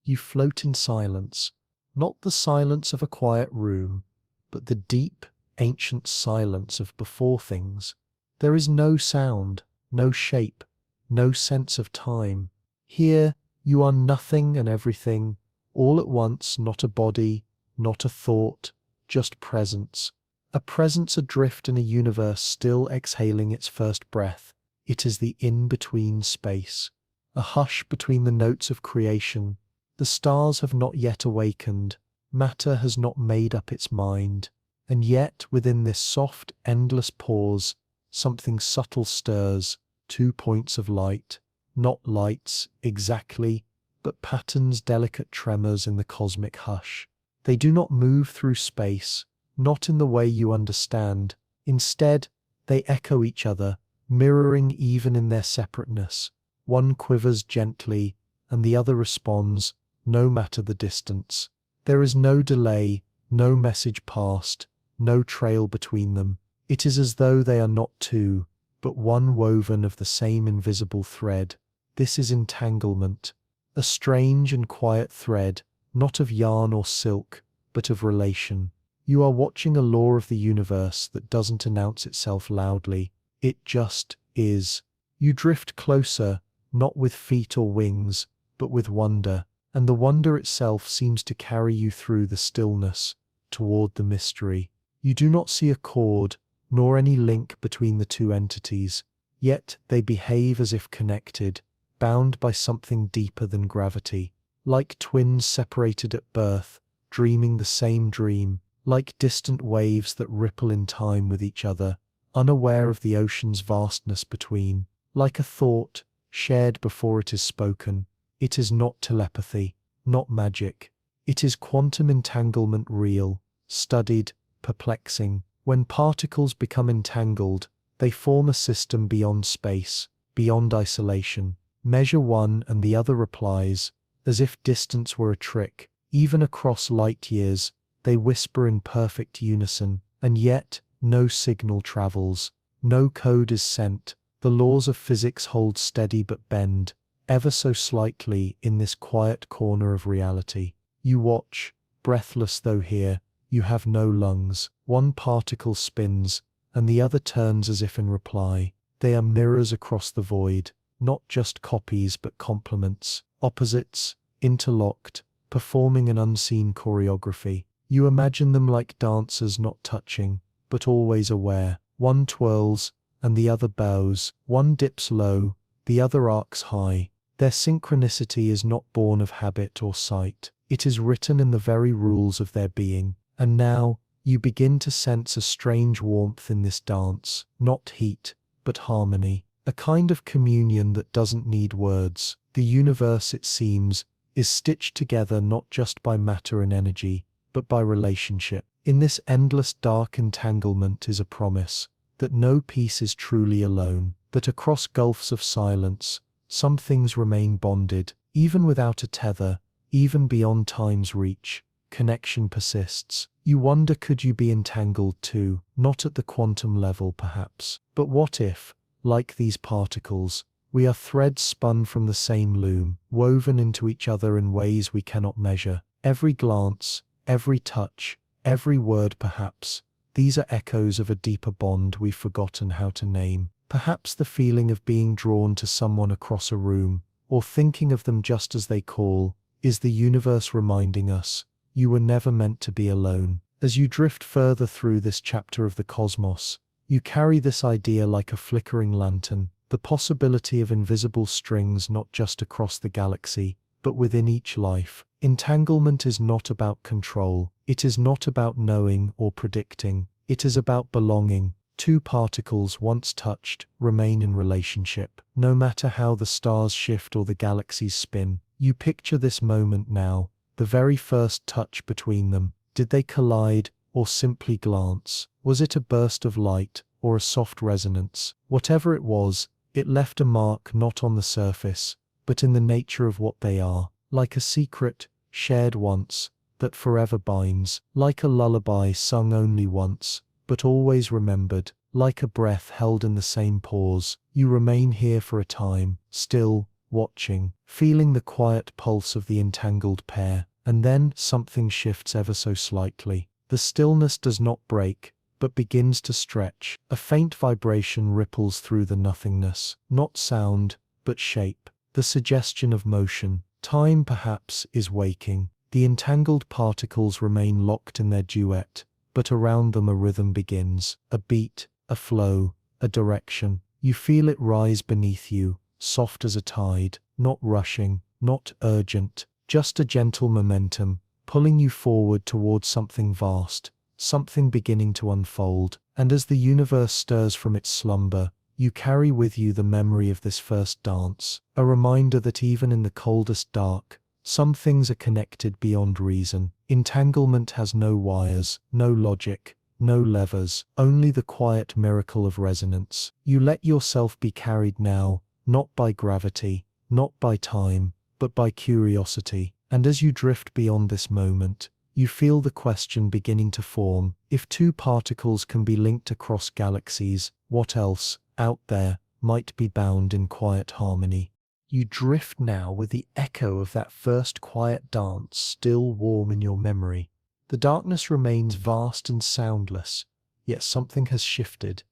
You float in silence, not the silence of a quiet room, but the deep, ancient silence of before things. There is no sound, no shape, no sense of time. Here, you are nothing and everything, all at once, not a body, not a thought, just presence. A presence adrift in a universe still exhaling its first breath. It is the in-between space. A hush between the notes of creation. The stars have not yet awakened. Matter has not made up its mind. And yet, within this soft, endless pause, something subtle stirs. 2 points of light. Not lights, exactly, but patterns, delicate tremors in the cosmic hush. They do not move through space, not in the way you understand. Instead, they echo each other, mirroring even in their separateness. One quivers gently, and the other responds, no matter the distance. There is no delay, no message passed, no trail between them. It is as though they are not two, but one woven of the same invisible thread. This is entanglement, a strange and quiet thread, not of yarn or silk, but of relation. You are watching a law of the universe that doesn't announce itself loudly. It just is. You drift closer, not with feet or wings, but with wonder, and the wonder itself seems to carry you through the stillness, toward the mystery. You do not see a cord, nor any link between the two entities, yet they behave as if connected, bound by something deeper than gravity, like twins separated at birth, dreaming the same dream, like distant waves that ripple in time with each other, unaware of the ocean's vastness between, like a thought, shared before it is spoken. It is not telepathy, not magic. It is quantum entanglement, real, studied, perplexing. When particles become entangled, they form a system beyond space, beyond isolation. Measure one and the other replies, as if distance were a trick. Even across light years, they whisper in perfect unison, and yet no signal travels, no code is sent. The laws of physics hold steady but bend, ever so slightly, in this quiet corner of reality. You watch, breathless though here, you have no lungs. One particle spins, and the other turns as if in reply. They are mirrors across the void, not just copies but complements, opposites, interlocked, performing an unseen choreography. You imagine them like dancers not touching, but always aware. One twirls, and the other bows. One dips low, the other arcs high. Their synchronicity is not born of habit or sight. It is written in the very rules of their being. And now, you begin to sense a strange warmth in this dance, not heat, but harmony, a kind of communion that doesn't need words. The universe, it seems, is stitched together not just by matter and energy, but by relationship. In this endless dark entanglement is a promise that no piece is truly alone, that across gulfs of silence, some things remain bonded, even without a tether, even beyond time's reach. Connection persists. You wonder, could you be entangled too? Not at the quantum level, perhaps. But what if, like these particles, we are threads spun from the same loom, woven into each other in ways we cannot measure? Every glance, every touch, every word perhaps, these are echoes of a deeper bond we've forgotten how to name. Perhaps the feeling of being drawn to someone across a room, or thinking of them just as they call, is the universe reminding us, you were never meant to be alone. As you drift further through this chapter of the cosmos, you carry this idea like a flickering lantern, the possibility of invisible strings not just across the galaxy, but within each life. Entanglement is not about control. It is not about knowing or predicting. It is about belonging. Two particles once touched remain in relationship. No matter how the stars shift or the galaxies spin, you picture this moment now, the very first touch between them. Did they collide, or simply glance? Was it a burst of light, or a soft resonance? Whatever it was, it left a mark not on the surface, but in the nature of what they are, like a secret, shared once, that forever binds, like a lullaby sung only once, but always remembered, like a breath held in the same pause. You remain here for a time, still, watching, feeling the quiet pulse of the entangled pair, and then something shifts ever so slightly. The stillness does not break, but begins to stretch. A faint vibration ripples through the nothingness, not sound, but shape, the suggestion of motion. Time, perhaps, is waking. The entangled particles remain locked in their duet, but around them a rhythm begins, a beat, a flow, a direction. You feel it rise beneath you, soft as a tide, not rushing, not urgent, just a gentle momentum, pulling you forward towards something vast, something beginning to unfold. And as the universe stirs from its slumber, you carry with you the memory of this first dance, a reminder that even in the coldest dark, some things are connected beyond reason. Entanglement has no wires, no logic, no levers, only the quiet miracle of resonance. You let yourself be carried now, not by gravity, not by time, but by curiosity. And as you drift beyond this moment, you feel the question beginning to form: if two particles can be linked across galaxies, what else, out there, might be bound in quiet harmony? You drift now with the echo of that first quiet dance still warm in your memory. The darkness remains vast and soundless, yet something has shifted.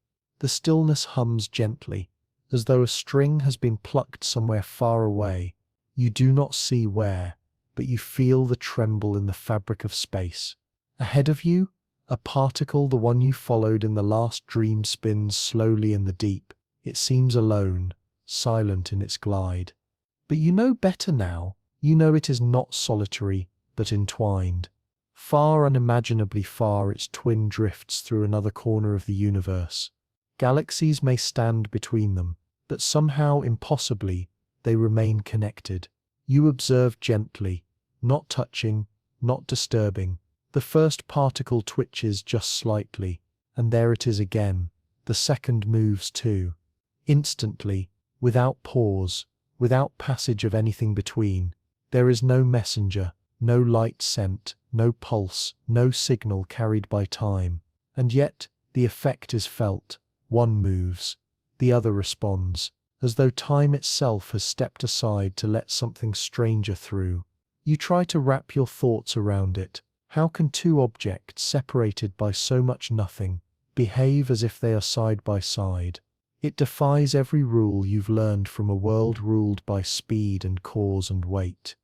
The stillness hums gently, as though a string has been plucked somewhere far away. You do not see where, but you feel the tremble in the fabric of space. Ahead of you, a particle, the one you followed in the last dream, spins slowly in the deep. It seems alone, silent in its glide. But you know better now. You know it is not solitary, but entwined. Far, unimaginably far, its twin drifts through another corner of the universe. Galaxies may stand between them, but somehow, impossibly, they remain connected. You observe gently, not touching, not disturbing. The first particle twitches just slightly, and there it is again. The second moves too. Instantly, without pause, without passage of anything between. There is no messenger, no light sent, no pulse, no signal carried by time. And yet, the effect is felt. One moves, the other responds, as though time itself has stepped aside to let something stranger through. You try to wrap your thoughts around it. How can two objects separated by so much nothing behave as if they are side by side? It defies every rule you've learned from a world ruled by speed and cause and weight.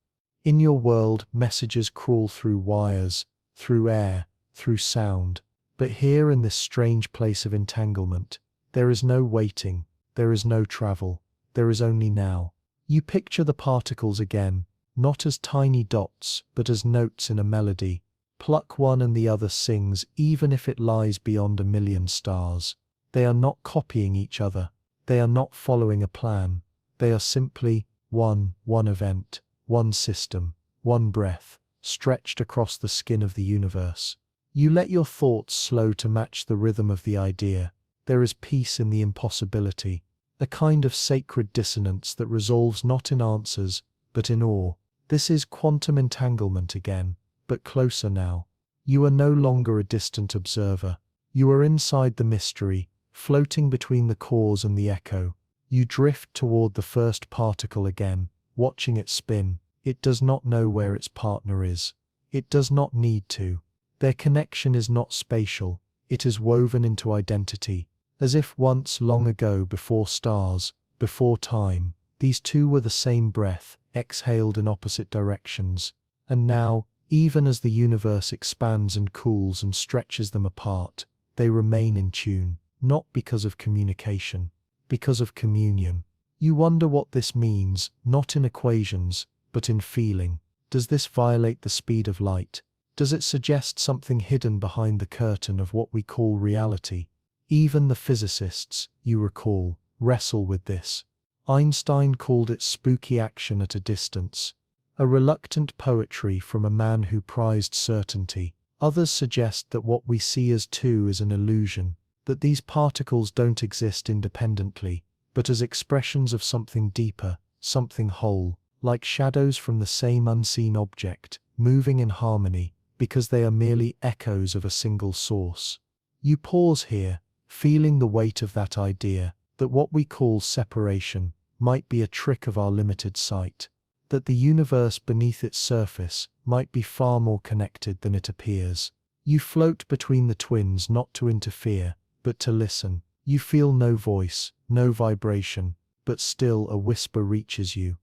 In your world, messages crawl through wires, through air, through sound. But here in this strange place of entanglement, there is no waiting, there is no travel, there is only now. You picture the particles again, not as tiny dots, but as notes in a melody. Pluck one and the other sings, even if it lies beyond a million stars. They are not copying each other. They are not following a plan. They are simply one event, one system, one breath, stretched across the skin of the universe. You let your thoughts slow to match the rhythm of the idea. There is peace in the impossibility, a kind of sacred dissonance that resolves not in answers, but in awe. This is quantum entanglement again, but closer now. You are no longer a distant observer. You are inside the mystery, floating between the cause and the echo. You drift toward the first particle again, watching it spin. It does not know where its partner is. It does not need to. Their connection is not spatial. It is woven into identity, as if once long ago, before stars, before time, these two were the same breath, exhaled in opposite directions. And now, even as the universe expands and cools and stretches them apart, they remain in tune, not because of communication, because of communion. You wonder what this means, not in equations, but in feeling. Does this violate the speed of light? Does it suggest something hidden behind the curtain of what we call reality? Even the physicists, you recall, wrestle with this. Einstein called it spooky action at a distance, a reluctant poetry from a man who prized certainty. Others suggest that what we see as two is an illusion, that these particles don't exist independently, but as expressions of something deeper, something whole, like shadows from the same unseen object, moving in harmony, because they are merely echoes of a single source. You pause here, feeling the weight of that idea, that what we call separation, might be a trick of our limited sight, that the universe beneath its surface might be far more connected than it appears. You float between the twins not to interfere, but to listen. You feel no voice, no vibration, but still a whisper reaches you.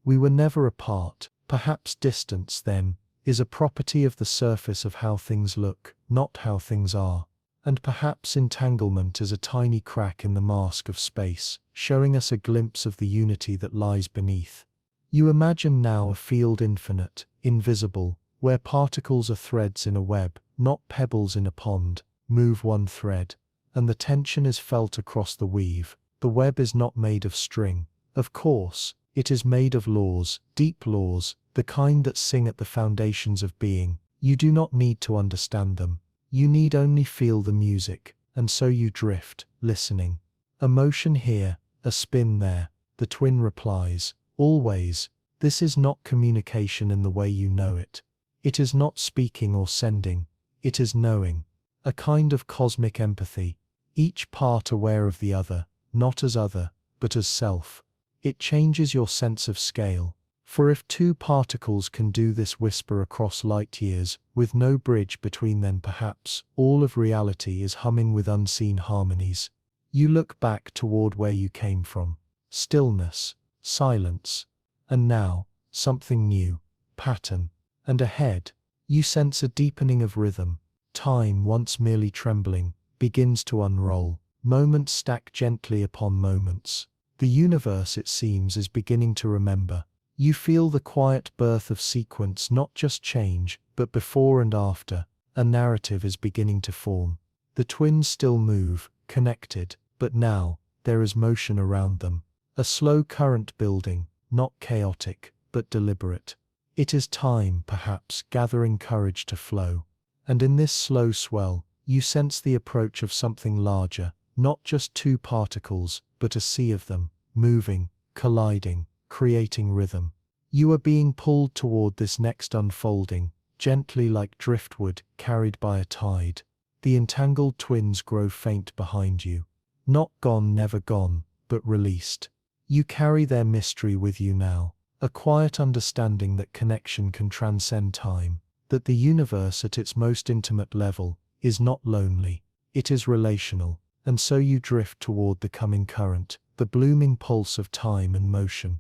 We were never apart. Perhaps distance, then, is a property of the surface of how things look, not how things are. And perhaps entanglement is a tiny crack in the mask of space, showing us a glimpse of the unity that lies beneath. You imagine now a field infinite, invisible, where particles are threads in a web, not pebbles in a pond. Move one thread, and the tension is felt across the weave. The web is not made of string. Of course, it is made of laws, deep laws, the kind that sing at the foundations of being. You do not need to understand them. You need only feel the music, and so you drift, listening. A motion here, a spin there. The twin replies, always. This is not communication in the way you know it. It is not speaking or sending. It is knowing. A kind of cosmic empathy. Each part aware of the other, not as other, but as self. It changes your sense of scale. For if two particles can do this whisper across light years, with no bridge between them, perhaps all of reality is humming with unseen harmonies. You look back toward where you came from. Stillness, silence, and now, something new, pattern. And ahead, you sense a deepening of rhythm. Time, once merely trembling, begins to unroll. Moments stack gently upon moments. The universe, it seems, is beginning to remember. You feel the quiet birth of sequence, not just change, but before and after. A narrative is beginning to form. The twins still move, connected, but now, there is motion around them. A slow current building, not chaotic, but deliberate. It is time, perhaps, gathering courage to flow. And in this slow swell, you sense the approach of something larger, not just two particles, but a sea of them, moving, colliding, creating rhythm. You are being pulled toward this next unfolding, gently like driftwood carried by a tide. The entangled twins grow faint behind you. Not gone, never gone, but released. You carry their mystery with you now, a quiet understanding that connection can transcend time, that the universe at its most intimate level is not lonely, it is relational, and so you drift toward the coming current, the blooming pulse of time and motion.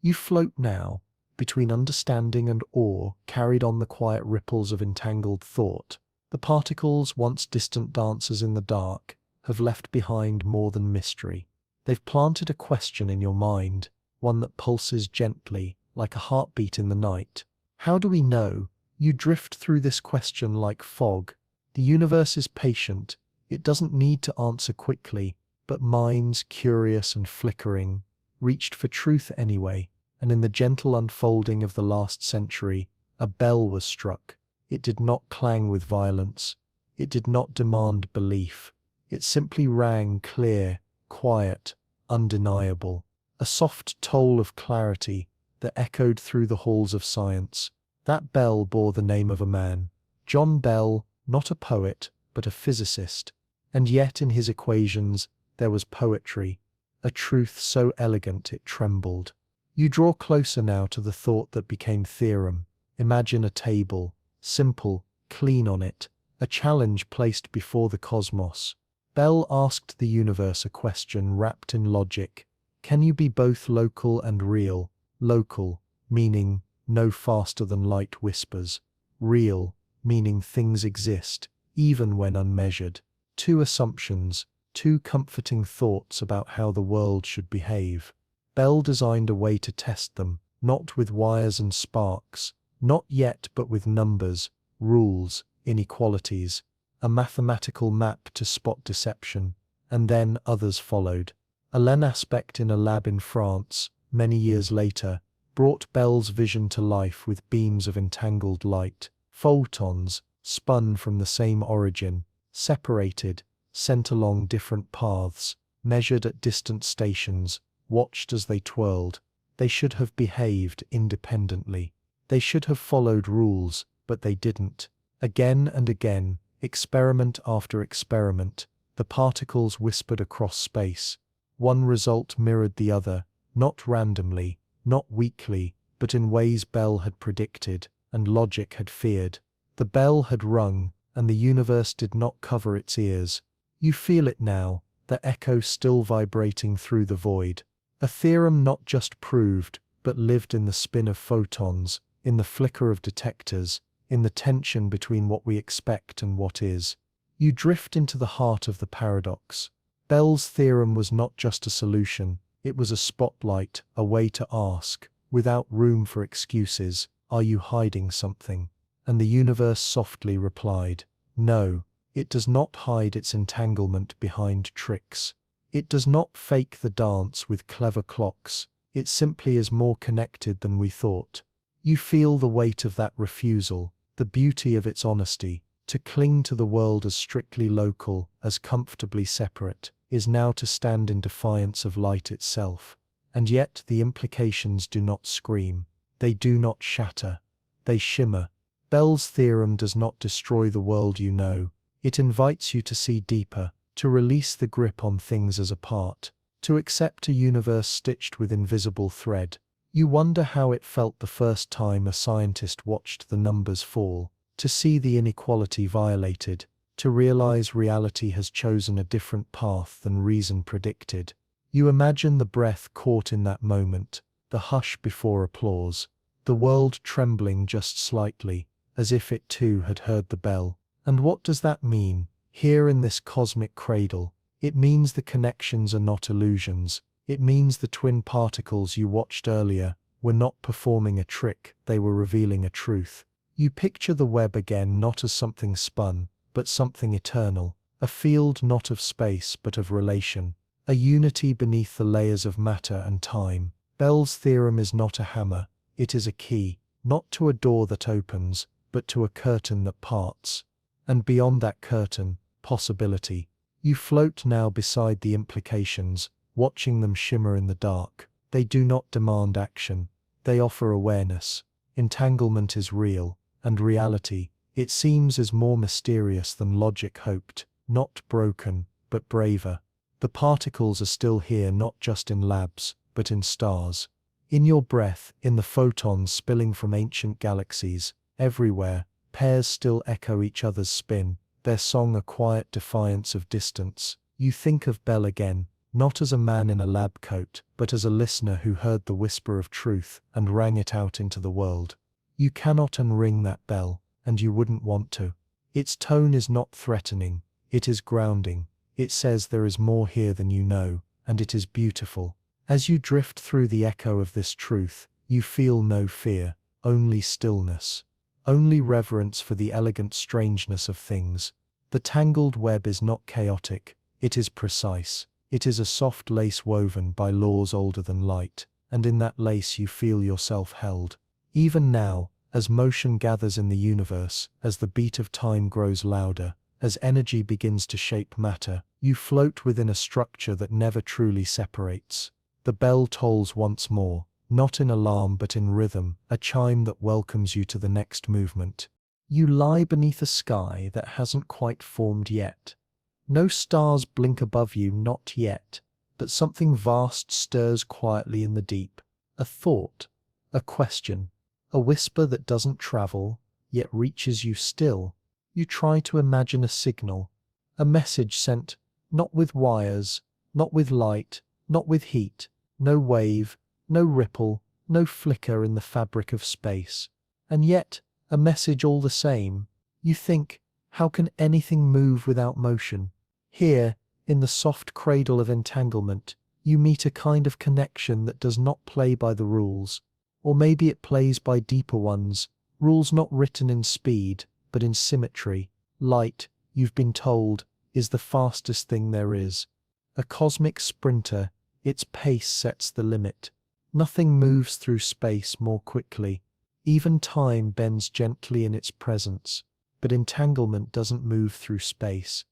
You float now, between understanding and awe, carried on the quiet ripples of entangled thought. The particles, once distant dancers in the dark, have left behind more than mystery. They've planted a question in your mind, one that pulses gently, like a heartbeat in the night. How do we know? You drift through this question like fog. The universe is patient. It doesn't need to answer quickly, but minds, curious and flickering, reached for truth anyway. And in the gentle unfolding of the last century, a bell was struck. It did not clang with violence. It did not demand belief. It simply rang clear, quiet, undeniable. A soft toll of clarity that echoed through the halls of science. That bell bore the name of a man. John Bell, not a poet, but a physicist. And yet in his equations there was poetry, a truth so elegant it trembled. You draw closer now to the thought that became theorem. Imagine a table, simple, clean on it, a challenge placed before the cosmos. Bell asked the universe a question wrapped in logic. Can you be both local and real? Local, meaning no faster than light whispers. Real, meaning things exist, even when unmeasured. Two assumptions, two comforting thoughts about how the world should behave. Bell designed a way to test them, not with wires and sparks, not yet but with numbers, rules, inequalities, a mathematical map to spot deception, and then others followed. Alain Aspect in a lab in France, many years later, brought Bell's vision to life with beams of entangled light, photons, spun from the same origin, separated, sent along different paths, measured at distant stations, watched as they twirled. They should have behaved independently. They should have followed rules, but they didn't. Again and again, experiment after experiment, the particles whispered across space. One result mirrored the other, not randomly, not weakly, but in ways Bell had predicted, and logic had feared. The bell had rung, and the universe did not cover its ears. You feel it now, the echo still vibrating through the void. A theorem not just proved, but lived in the spin of photons, in the flicker of detectors, in the tension between what we expect and what is. You drift into the heart of the paradox. Bell's theorem was not just a solution, it was a spotlight, a way to ask, without room for excuses, are you hiding something? And the universe softly replied, no, it does not hide its entanglement behind tricks. It does not fake the dance with clever clocks, it simply is more connected than we thought. You feel the weight of that refusal, the beauty of its honesty. To cling to the world as strictly local, as comfortably separate, is now to stand in defiance of light itself. And yet the implications do not scream, they do not shatter, they shimmer. Bell's theorem does not destroy the world you know, it invites you to see deeper, to release the grip on things as a part, to accept a universe stitched with invisible thread. You wonder how it felt the first time a scientist watched the numbers fall, to see the inequality violated, to realize reality has chosen a different path than reason predicted. You imagine the breath caught in that moment, the hush before applause, the world trembling just slightly, as if it too had heard the bell. And what does that mean? Here in this cosmic cradle, it means the connections are not illusions. It means the twin particles you watched earlier were not performing a trick, they were revealing a truth. You picture the web again not as something spun, but something eternal, a field not of space but of relation, a unity beneath the layers of matter and time. Bell's theorem is not a hammer, it is a key, not to a door that opens, but to a curtain that parts. And beyond that curtain, possibility. You float now beside the implications, watching them shimmer in the dark. They do not demand action, they offer awareness. Entanglement is real, and reality, it seems, is more mysterious than logic hoped, not broken, but braver. The particles are still here not just in labs, but in stars. In your breath, in the photons spilling from ancient galaxies, everywhere, pairs still echo each other's spin, their song a quiet defiance of distance. You think of Bell again, not as a man in a lab coat, but as a listener who heard the whisper of truth and rang it out into the world. You cannot unring that bell, and you wouldn't want to. Its tone is not threatening, it is grounding. It says there is more here than you know, and it is beautiful. As you drift through the echo of this truth, you feel no fear, only stillness, only reverence for the elegant strangeness of things. The tangled web is not chaotic, it is precise. It is a soft lace woven by laws older than light, and in that lace you feel yourself held. Even now, as motion gathers in the universe, as the beat of time grows louder, as energy begins to shape matter, you float within a structure that never truly separates. The bell tolls once more, not in alarm but in rhythm, a chime that welcomes you to the next movement. You lie beneath a sky that hasn't quite formed yet. No stars blink above you, not yet, but something vast stirs quietly in the deep. A thought, a question, a whisper that doesn't travel, yet reaches you still. You try to imagine a signal, a message sent, not with wires, not with light, not with heat, no wave, no ripple, no flicker in the fabric of space. And yet, a message all the same. You think, how can anything move without motion? Here, in the soft cradle of entanglement, you meet a kind of connection that does not play by the rules. Or maybe it plays by deeper ones, rules not written in speed, but in symmetry. Light, you've been told, is the fastest thing there is. A cosmic sprinter, its pace sets the limit. Nothing moves through space more quickly. Even time bends gently in its presence. But entanglement doesn't move through space.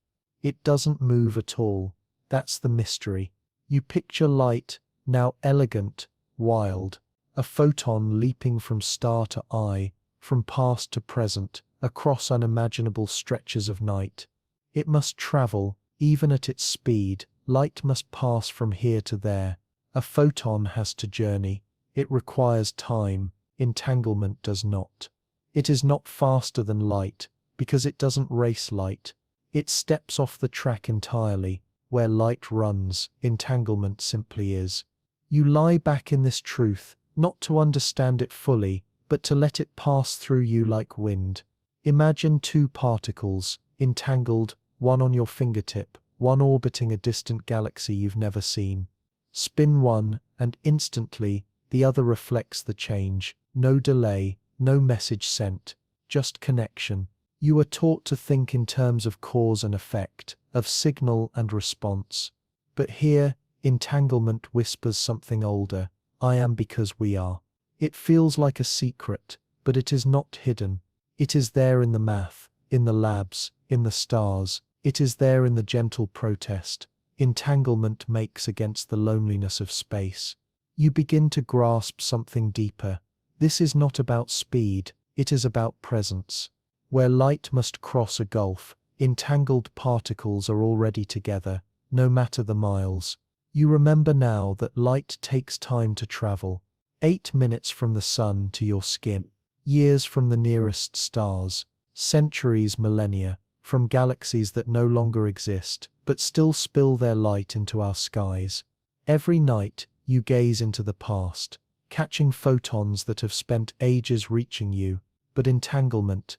It doesn't move at all. That's the mystery. You picture light, now elegant, wild, a photon leaping from star to eye, from past to present, across unimaginable stretches of night. It must travel, even at its speed. Light must pass from here to there. A photon has to journey. It requires time. Entanglement does not. It is not faster than light, because it doesn't race light. It steps off the track entirely. Where light runs, entanglement simply is. You lie back in this truth, not to understand it fully, but to let it pass through you like wind. Imagine two particles, entangled, one on your fingertip, one orbiting a distant galaxy you've never seen. Spin one, and instantly, the other reflects the change. No delay, no message sent, just connection. You are taught to think in terms of cause and effect, of signal and response. But here, entanglement whispers something older. I am because we are. It feels like a secret, but it is not hidden. It is there in the math, in the labs, in the stars. It is there in the gentle protest entanglement makes against the loneliness of space. You begin to grasp something deeper. This is not about speed, it is about presence. Where light must cross a gulf, entangled particles are already together, no matter the miles. You remember now that light takes time to travel. 8 minutes from the sun to your skin, years from the nearest stars, centuries, millennia, from galaxies that no longer exist, but still spill their light into our skies. Every night, you gaze into the past, catching photons that have spent ages reaching you, but entanglement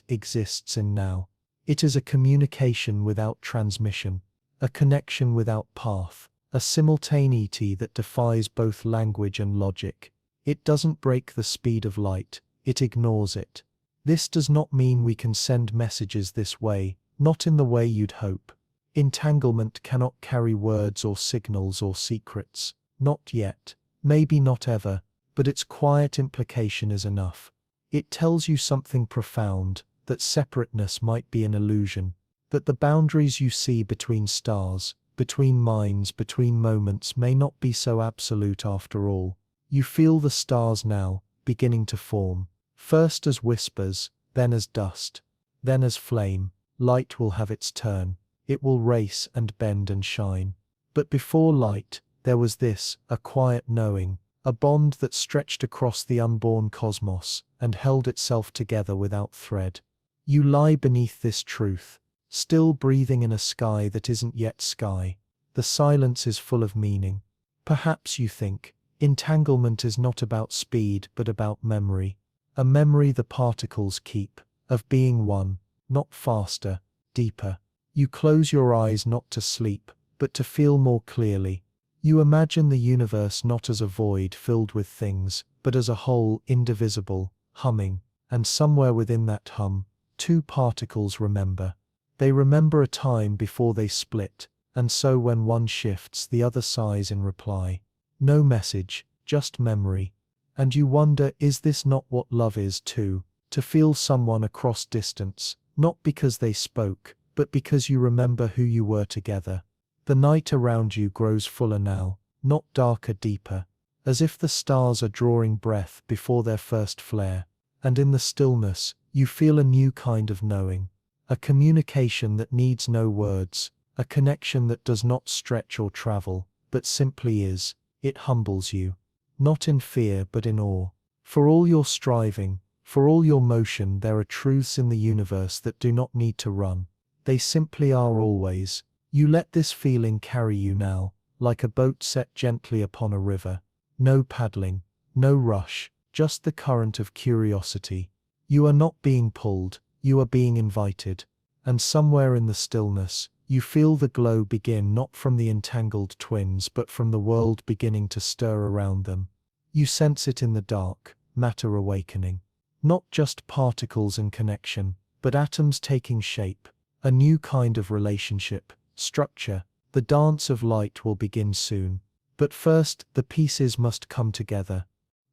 exists in now. It is a communication without transmission, a connection without path, a simultaneity that defies both language and logic. It doesn't break the speed of light, it ignores it. This does not mean we can send messages this way, not in the way you'd hope. Entanglement cannot carry words or signals or secrets. Not yet, maybe not ever, but its quiet implication is enough. It tells you something profound, that separateness might be an illusion, that the boundaries you see between stars, between minds, between moments may not be so absolute after all. You feel the stars now, beginning to form, first as whispers, then as dust, then as flame. Light will have its turn. It will race and bend and shine. But before light, there was this, a quiet knowing, a bond that stretched across the unborn cosmos and held itself together without thread. You lie beneath this truth, still breathing in a sky that isn't yet sky. The silence is full of meaning. Perhaps you think, entanglement is not about speed but about memory. A memory the particles keep, of being one, not faster, deeper. You close your eyes not to sleep, but to feel more clearly. You imagine the universe not as a void filled with things, but as a whole, indivisible, humming, and somewhere within that hum, two particles remember. They remember a time before they split, and so when one shifts, the other sighs in reply. No message, just memory. And you wonder, is this not what love is too? To feel someone across distance, not because they spoke, but because you remember who you were together. The night around you grows fuller now, not darker, deeper, as if the stars are drawing breath before their first flare. And in the stillness, you feel a new kind of knowing, a communication that needs no words, a connection that does not stretch or travel, but simply is. It humbles you, not in fear but in awe. For all your striving, for all your motion, there are truths in the universe that do not need to run. They simply are always. You let this feeling carry you now, like a boat set gently upon a river. No paddling, no rush, just the current of curiosity. You are not being pulled, you are being invited. And somewhere in the stillness, you feel the glow begin, not from the entangled twins but from the world beginning to stir around them. You sense it in the dark, matter awakening. Not just particles in connection, but atoms taking shape. A new kind of relationship, structure. The dance of light will begin soon. But first, the pieces must come together.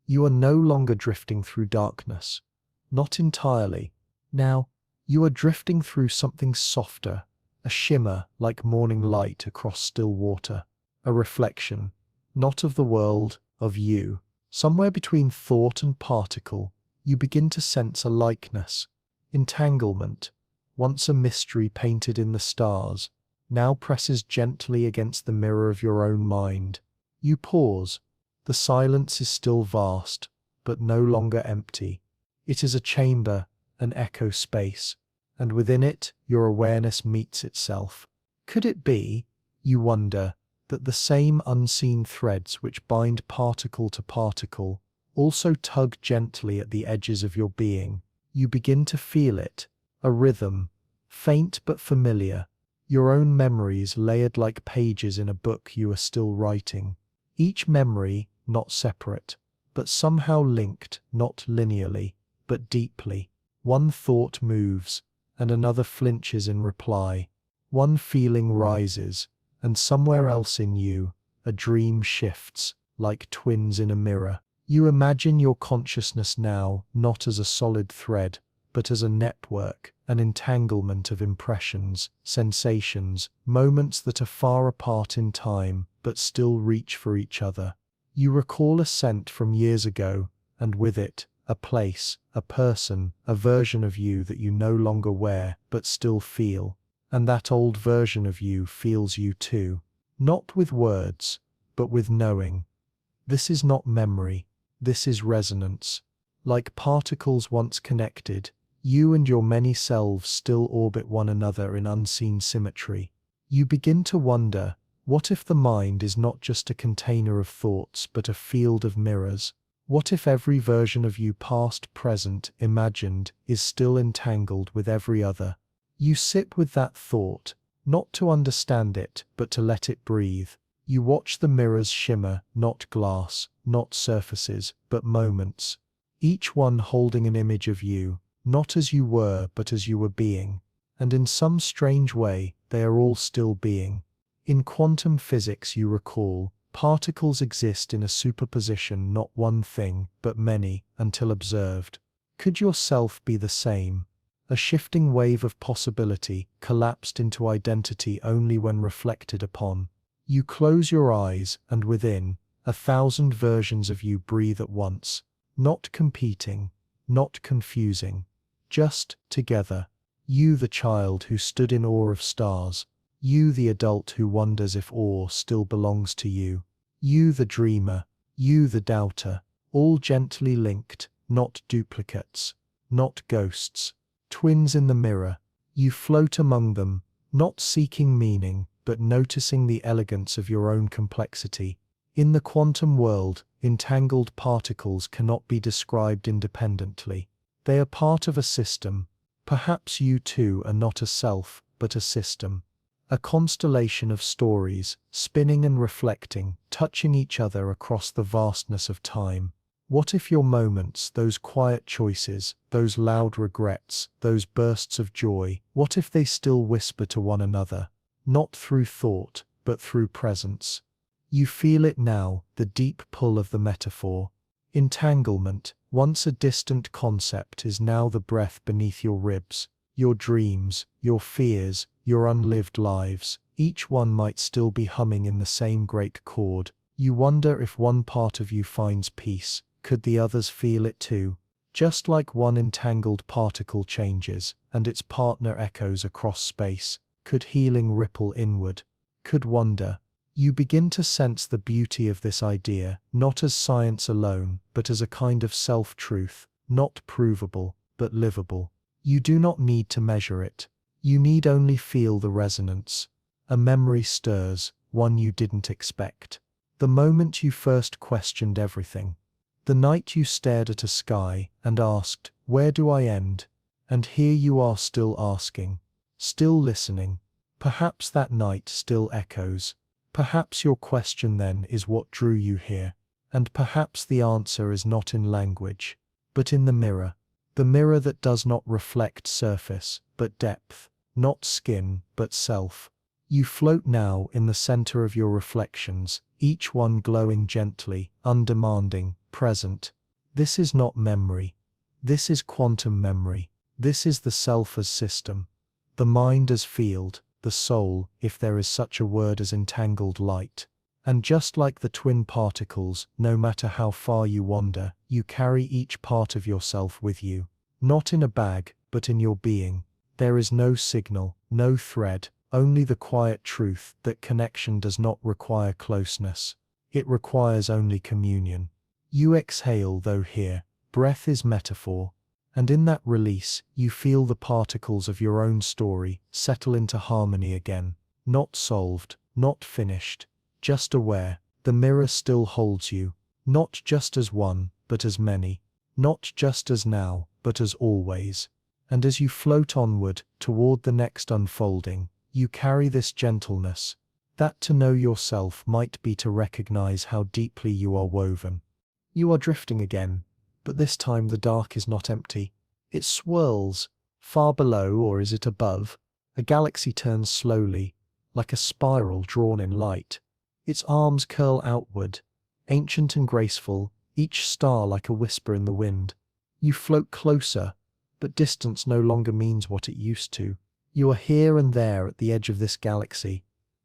You are no longer drifting through darkness. Not entirely. Now, you are drifting through something softer, a shimmer like morning light across still water. A reflection, not of the world, of you. Somewhere between thought and particle, you begin to sense a likeness. Entanglement, once a mystery painted in the stars, now presses gently against the mirror of your own mind. You pause. The silence is still vast, but no longer empty. It is a chamber, an echo space, and within it your awareness meets itself. Could it be, you wonder, that the same unseen threads which bind particle to particle also tug gently at the edges of your being? You begin to feel it, a rhythm, faint but familiar, your own memories layered like pages in a book you are still writing. Each memory not separate, but somehow linked, not linearly, but deeply. One thought moves, and another flinches in reply. One feeling rises, and somewhere else in you, a dream shifts, like twins in a mirror. You imagine your consciousness now not as a solid thread, but as a network, an entanglement of impressions, sensations, moments that are far apart in time, but still reach for each other. You recall a scent from years ago, and with it, a place, a person, a version of you that you no longer wear, but still feel. And that old version of you feels you too. Not with words, but with knowing. This is not memory, this is resonance. Like particles once connected, you and your many selves still orbit one another in unseen symmetry. You begin to wonder, what if the mind is not just a container of thoughts but a field of mirrors? What if every version of you, past, present, imagined, is still entangled with every other? You sit with that thought, not to understand it, but to let it breathe. You watch the mirrors shimmer, not glass, not surfaces, but moments. Each one holding an image of you, not as you were, but as you were being. And in some strange way, they are all still being. In quantum physics, you recall, particles exist in a superposition, not one thing, but many, until observed. Could yourself be the same? A shifting wave of possibility, collapsed into identity only when reflected upon. You close your eyes, and within, 1,000 versions of you breathe at once, not competing, not confusing, just together. You, the child who stood in awe of stars. You, the adult who wonders if awe still belongs to you. You, the dreamer. You, the doubter. All gently linked, not duplicates, not ghosts. Twins in the mirror. You float among them, not seeking meaning, but noticing the elegance of your own complexity. In the quantum world, entangled particles cannot be described independently. They are part of a system. Perhaps you too are not a self, but a system. A constellation of stories, spinning and reflecting, touching each other across the vastness of time. What if your moments, those quiet choices, those loud regrets, those bursts of joy, what if they still whisper to one another? Not through thought, but through presence. You feel it now, the deep pull of the metaphor. Entanglement, once a distant concept, is now the breath beneath your ribs. Your dreams, your fears, your unlived lives, each one might still be humming in the same great chord. You wonder if one part of you finds peace, could the others feel it too? Just like one entangled particle changes, and its partner echoes across space, could healing ripple inward? Could wonder? You begin to sense the beauty of this idea, not as science alone, but as a kind of self-truth, not provable, but livable. You do not need to measure it. You need only feel the resonance. A memory stirs, one you didn't expect. The moment you first questioned everything. The night you stared at a sky and asked, where do I end? And here you are still asking, still listening. Perhaps that night still echoes. Perhaps your question then is what drew you here. And perhaps the answer is not in language, but in the mirror. The mirror that does not reflect surface, but depth, not skin, but self. You float now in the center of your reflections, each one glowing gently, undemanding, present. This is not memory. This is quantum memory. This is the self as system. The mind as field, the soul, if there is such a word, as entangled light. And just like the twin particles, no matter how far you wander, you carry each part of yourself with you. Not in a bag, but in your being. There is no signal, no thread, only the quiet truth that connection does not require closeness. it requires only communion. You exhale, though here, breath is metaphor, and in that release, you feel the particles of your own story settle into harmony again. Not solved, not finished, just aware. The mirror still holds you, not just as one, but as many. Not just as now, but as always. And as you float onward, toward the next unfolding, you carry this gentleness, that to know yourself might be to recognize how deeply you are woven. You are drifting again, but this time the dark is not empty. It swirls, far below, or is it above? A galaxy turns slowly, like a spiral drawn in light. Its arms curl outward, ancient and graceful, each star like a whisper in the wind. You float closer, but distance no longer means what it used to. You are here and there at the edge of this galaxy,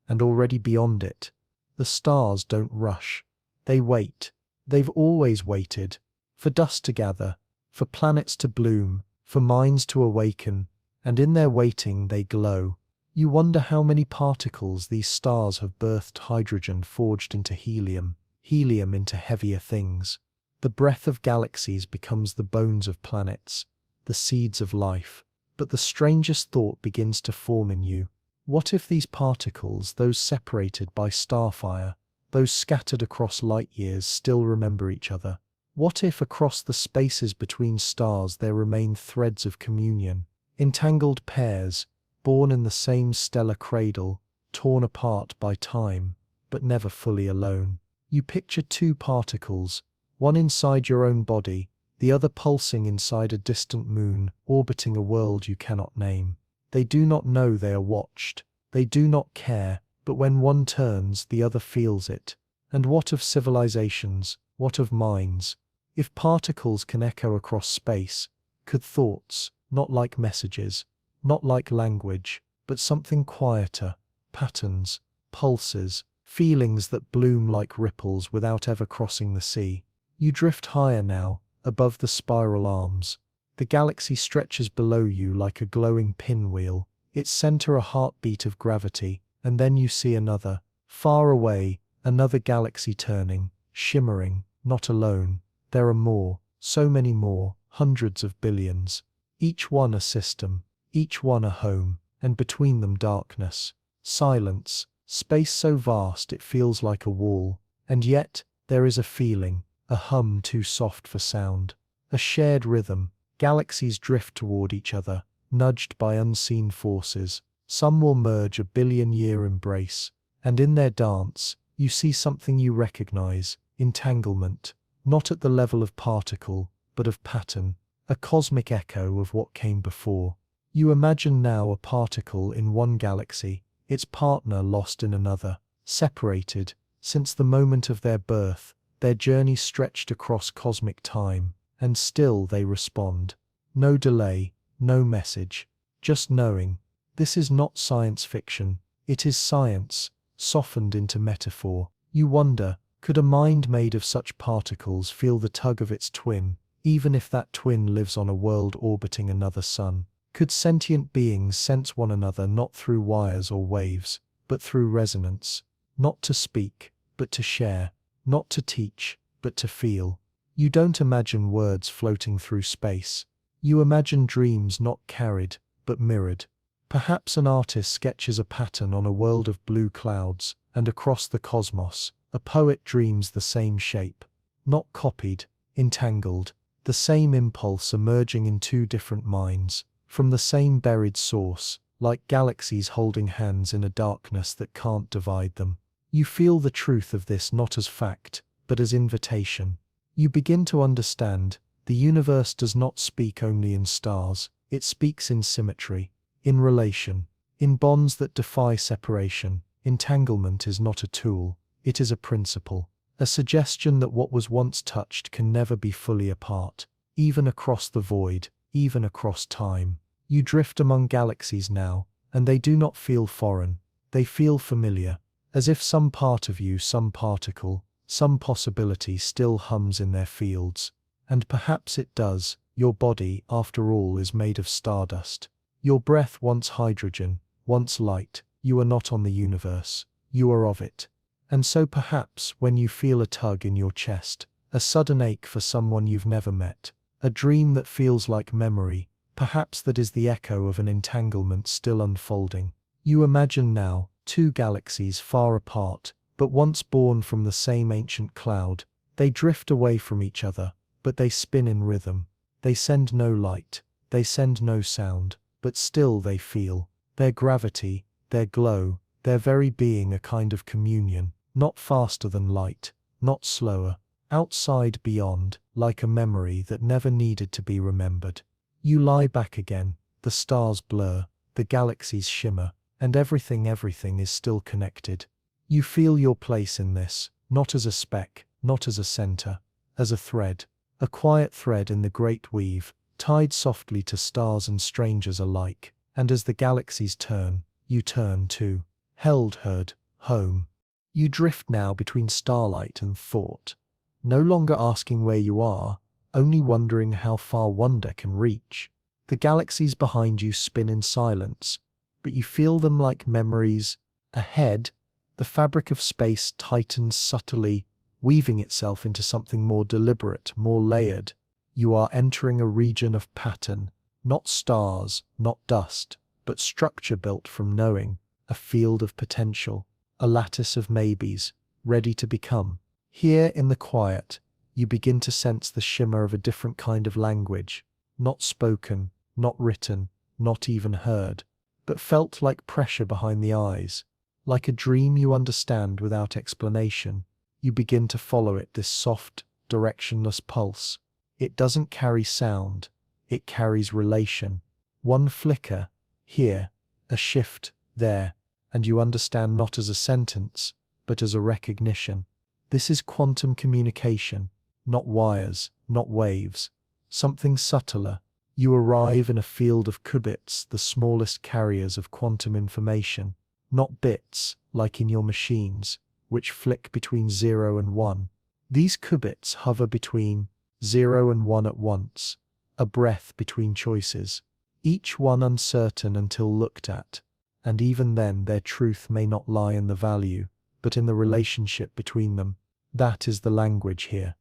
and already beyond it. The stars don't rush. They wait. They've always waited. For dust to gather, for planets to bloom, for minds to awaken, and in their waiting they glow. You wonder how many particles these stars have birthed, hydrogen forged into helium, helium into heavier things. The breath of galaxies becomes the bones of planets, the seeds of life. But the strangest thought begins to form in you. What if these particles, those separated by starfire, those scattered across light years, still remember each other? What if across the spaces between stars there remain threads of communion, entangled pairs, born in the same stellar cradle, torn apart by time, but never fully alone? You picture two particles, one inside your own body, the other pulsing inside a distant moon, orbiting a world you cannot name. They do not know they are watched. They do not care, but when one turns, the other feels it. And what of civilizations? What of minds? If particles can echo across space, could thoughts, not like messages, not like language, but something quieter, patterns, pulses, feelings that bloom like ripples without ever crossing the sea? You drift higher now, above the spiral arms. The galaxy stretches below you like a glowing pinwheel, its center a heartbeat of gravity, and then you see another, far away, another galaxy turning, shimmering, not alone. There are more, so many more, hundreds of billions. Each one a system, each one a home, and between them darkness, silence, space so vast it feels like a wall. And yet, there is a feeling, a hum too soft for sound, a shared rhythm. Galaxies drift toward each other, nudged by unseen forces. Some will merge a billion-year embrace, and in their dance, you see something you recognize, entanglement, not at the level of particle, but of pattern, a cosmic echo of what came before. You imagine now a particle in one galaxy, its partner lost in another, separated, since the moment of their birth, their journey stretched across cosmic time, and still they respond. No delay, no message, just knowing. This is not science fiction, it is science, softened into metaphor. You wonder, could a mind made of such particles feel the tug of its twin, even if that twin lives on a world orbiting another sun? Could sentient beings sense one another not through wires or waves, but through resonance? Not to speak, but to share, not to teach, but to feel. You don't imagine words floating through space. You imagine dreams not carried, but mirrored. Perhaps an artist sketches a pattern on a world of blue clouds, and across the cosmos, a poet dreams the same shape. Not copied, entangled, the same impulse emerging in two different minds, from the same buried source, like galaxies holding hands in a darkness that can't divide them. You feel the truth of this not as fact, but as invitation. You begin to understand, the universe does not speak only in stars, it speaks in symmetry, in relation, in bonds that defy separation. Entanglement is not a tool, it is a principle, a suggestion that what was once touched can never be fully apart, even across the void, even across time. You drift among galaxies now, and they do not feel foreign, they feel familiar, as if some part of you, some particle, some possibility still hums in their fields. And perhaps it does. Your body, after all, is made of stardust. Your breath once hydrogen, once light. You are not on the universe. You are of it. And so perhaps when you feel a tug in your chest, a sudden ache for someone you've never met, a dream that feels like memory, perhaps that is the echo of an entanglement still unfolding. You imagine now two galaxies far apart, but once born from the same ancient cloud. They drift away from each other, but they spin in rhythm. They send no light, they send no sound, but still they feel. Their gravity, their glow, their very being a kind of communion, not faster than light, not slower, outside beyond, like a memory that never needed to be remembered. You lie back again, the stars blur, the galaxies shimmer, and everything is still connected. You feel your place in this, not as a speck, not as a center, as a thread, a quiet thread in the great weave, tied softly to stars and strangers alike. And as the galaxies turn, you turn too, held, heard, home. You drift now between starlight and thought, no longer asking where you are, only wondering how far wonder can reach. The galaxies behind you spin in silence, but you feel them like memories. Ahead, the fabric of space tightens subtly, weaving itself into something more deliberate, more layered. You are entering a region of pattern, not stars, not dust, but structure built from knowing, a field of potential, a lattice of maybes, ready to become. Here in the quiet, you begin to sense the shimmer of a different kind of language, not spoken, not written, not even heard, but felt like pressure behind the eyes, like a dream you understand without explanation. You begin to follow it, this soft, directionless pulse. It doesn't carry sound, it carries relation. One flicker, here, a shift, there, and you understand not as a sentence, but as a recognition. This is quantum communication, not wires, not waves, something subtler. You arrive in a field of qubits, the smallest carriers of quantum information, not bits, like in your machines, which flick between 0 and 1. These qubits hover between 0 and 1 at once, a breath between choices, each one uncertain until looked at, and even then their truth may not lie in the value, but in the relationship between them. That is the language here.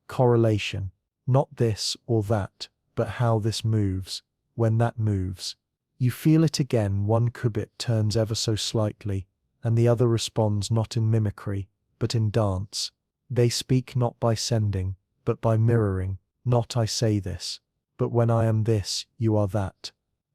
Correlation. Not this or that, but how this moves, when that moves. You feel it again, one qubit turns ever so slightly, and the other responds not in mimicry, but in dance. They speak not by sending, but by mirroring, not I say this, but when I am this, you are that.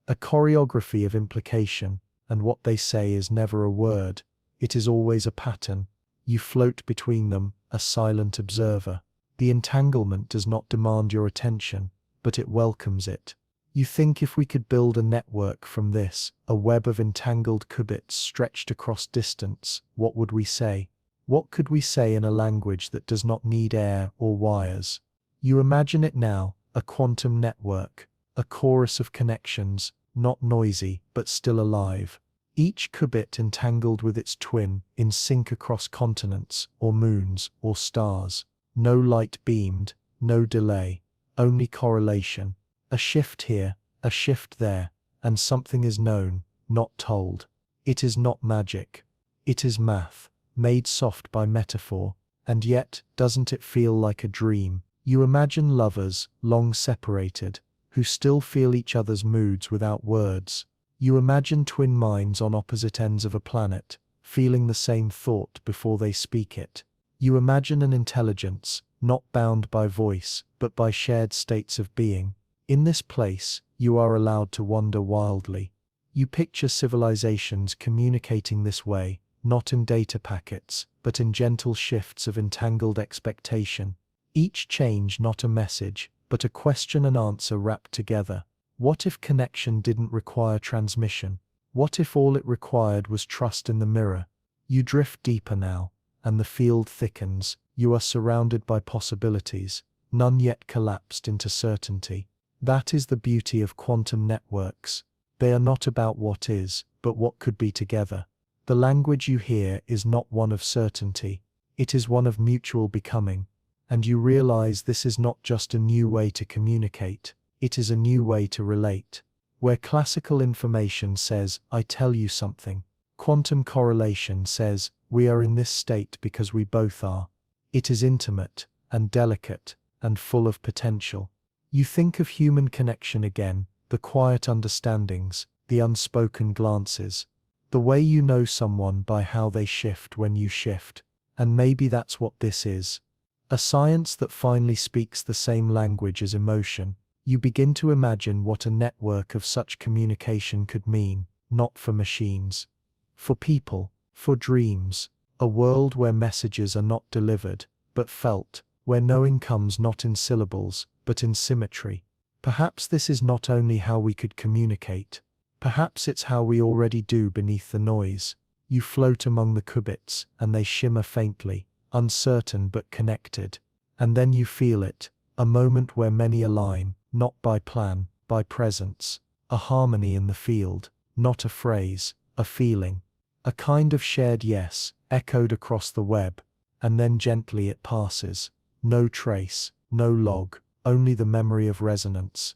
A choreography of implication, and what they say is never a word, it is always a pattern. You float between them, a silent observer. The entanglement does not demand your attention, but it welcomes it. You think, if we could build a network from this, a web of entangled qubits stretched across distance, what would we say? What could we say in a language that does not need air or wires? You imagine it now, a quantum network, a chorus of connections, not noisy, but still alive. Each qubit entangled with its twin, in sync across continents, or moons, or stars. No light beamed, no delay, only correlation. A shift here, a shift there, and something is known, not told. It is not magic. It is math, made soft by metaphor. And yet, doesn't it feel like a dream? You imagine lovers, long separated, who still feel each other's moods without words. You imagine twin minds on opposite ends of a planet, feeling the same thought before they speak it. You imagine an intelligence, not bound by voice, but by shared states of being. In this place, you are allowed to wander wildly. You picture civilizations communicating this way, not in data packets, but in gentle shifts of entangled expectation. Each change not a message, but a question and answer wrapped together. What if connection didn't require transmission? What if all it required was trust in the mirror? You drift deeper now, and the field thickens. You are surrounded by possibilities, none yet collapsed into certainty. That is the beauty of quantum networks. They are not about what is, but what could be together. The language you hear is not one of certainty. It is one of mutual becoming. And you realize this is not just a new way to communicate. It is a new way to relate. Where classical information says, I tell you something, Quantum correlation says we are in this state because we both are. It is intimate and delicate and full of potential. You think of human connection again, the quiet understandings, the unspoken glances, the way you know someone by how they shift when you shift. And maybe that's what this is. A science that finally speaks the same language as emotion. You begin to imagine what a network of such communication could mean, not for machines, for people, for dreams, a world where messages are not delivered, but felt, where knowing comes not in syllables, but in symmetry. Perhaps this is not only how we could communicate, perhaps it's how we already do beneath the noise. You float among the qubits, and they shimmer faintly, uncertain but connected. And then you feel it, a moment where many align, not by plan, by presence, a harmony in the field, not a phrase, a feeling, a kind of shared yes, echoed across the web, and then gently it passes. No trace, no log, only the memory of resonance.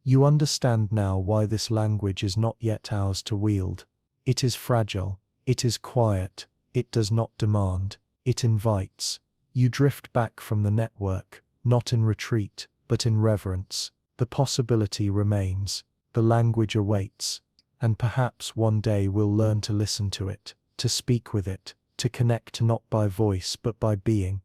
You understand now why this language is not yet ours to wield. It is fragile, it is quiet, it does not demand, it invites. You drift back from the network, not in retreat, but in reverence. The possibility remains, the language awaits, and perhaps one day we'll learn to listen to it, to speak with it, to connect not by voice but by being.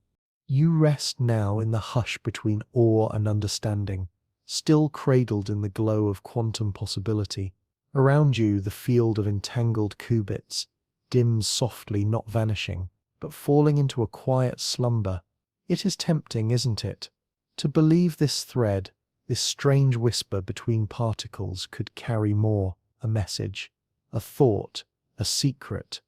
You rest now in the hush between awe and understanding, still cradled in the glow of quantum possibility. Around you the field of entangled qubits dims softly, not vanishing, but falling into a quiet slumber. It is tempting, isn't it, to believe this thread, this strange whisper between particles could carry more, a message, a thought, a secret.